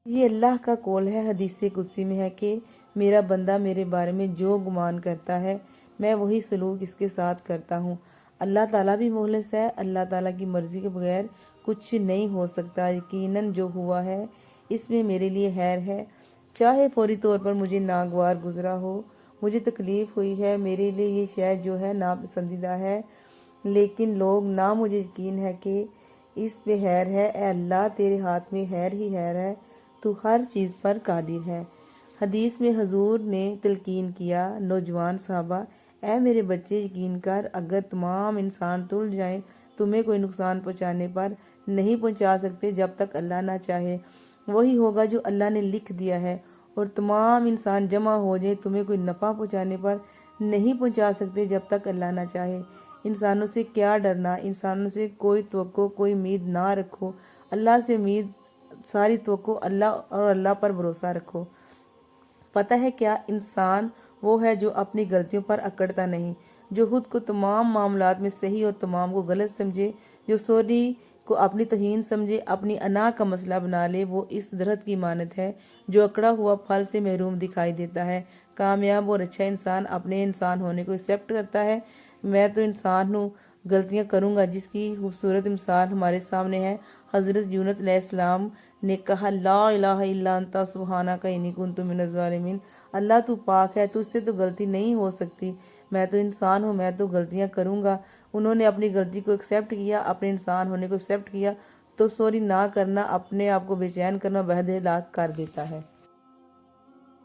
یہ اللہ کا قول ہے، حدیث قدسی میں ہے کہ میرا بندہ میرے بارے میں جو گمان کرتا ہے میں وہی سلوک اس کے ساتھ کرتا ہوں۔ اللہ تعالیٰ بھی مخلص ہے، اللہ تعالیٰ کی مرضی کے بغیر کچھ نہیں ہو سکتا۔ یقیناً جو ہوا ہے اس میں میرے لیے خیر ہے، چاہے فوری طور پر مجھے ناگوار گزرا ہو، مجھے تکلیف ہوئی ہے، میرے لیے یہ شے جو ہے ناپسندیدہ ہے، لیکن لوگ نہ مجھے یقین ہے کہ اس پہ خیر ہے۔ اے اللہ، تیرے ہاتھ میں خیر ہی خیر ہے، تو ہر چیز پر قادر ہے۔ حدیث میں حضور نے تلقین کیا، نوجوان صحابہ، اے میرے بچے، یقین کر، اگر تمام انسان تل جائیں تمہیں کوئی نقصان پہنچانے پر نہیں پہنچا سکتے جب تک اللہ نہ چاہے۔ وہی ہوگا جو اللہ نے لکھ دیا ہے، اور تمام انسان جمع ہو جائیں تمہیں کوئی نفع پہنچانے پر نہیں پہنچا سکتے جب تک اللہ نہ چاہے۔ انسانوں سے کیا ڈرنا، انسانوں سے کوئی توقع، کوئی امید نہ رکھو، اللہ سے امید، ساری توقع اللہ اور اللہ پر بھروسہ رکھو۔ پتہ ہے کیا، انسان وہ ہے جو اپنی غلطیوں پر اکڑتا نہیں، جو خود کو تمام معاملات میں صحیح اور تمام کو غلط سمجھے، جو سوری کو اپنی توہین سمجھے، اپنی انا کا مسئلہ بنا لے، وہ اس درخت کی مانند ہے جو اکڑا ہوا پھل سے محروم دکھائی دیتا ہے۔ کامیاب اور اچھا انسان اپنے انسان ہونے کو ایکسیپٹ کرتا ہے۔ میں تو انسان ہوں، غلطیاں کروں گا، جس کی خوبصورت مثال ہمارے سامنے ہے۔ حضرت یونس علیہ السلام نے کہا، لا الہ الا انت سبحانک انی کنت من الظالمین، اللہ تو پاک ہے، تجھ سے تو غلطی نہیں ہو سکتی، میں تو انسان ہوں، میں تو غلطیاں کروں گا۔ انہوں نے اپنی غلطی کو ایکسیپٹ کیا، اپنے انسان ہونے کو ایکسیپٹ کیا، تو سوری نہ کرنا اپنے آپ کو بے چین کرنا، بہت ہلاک کر دیتا ہے۔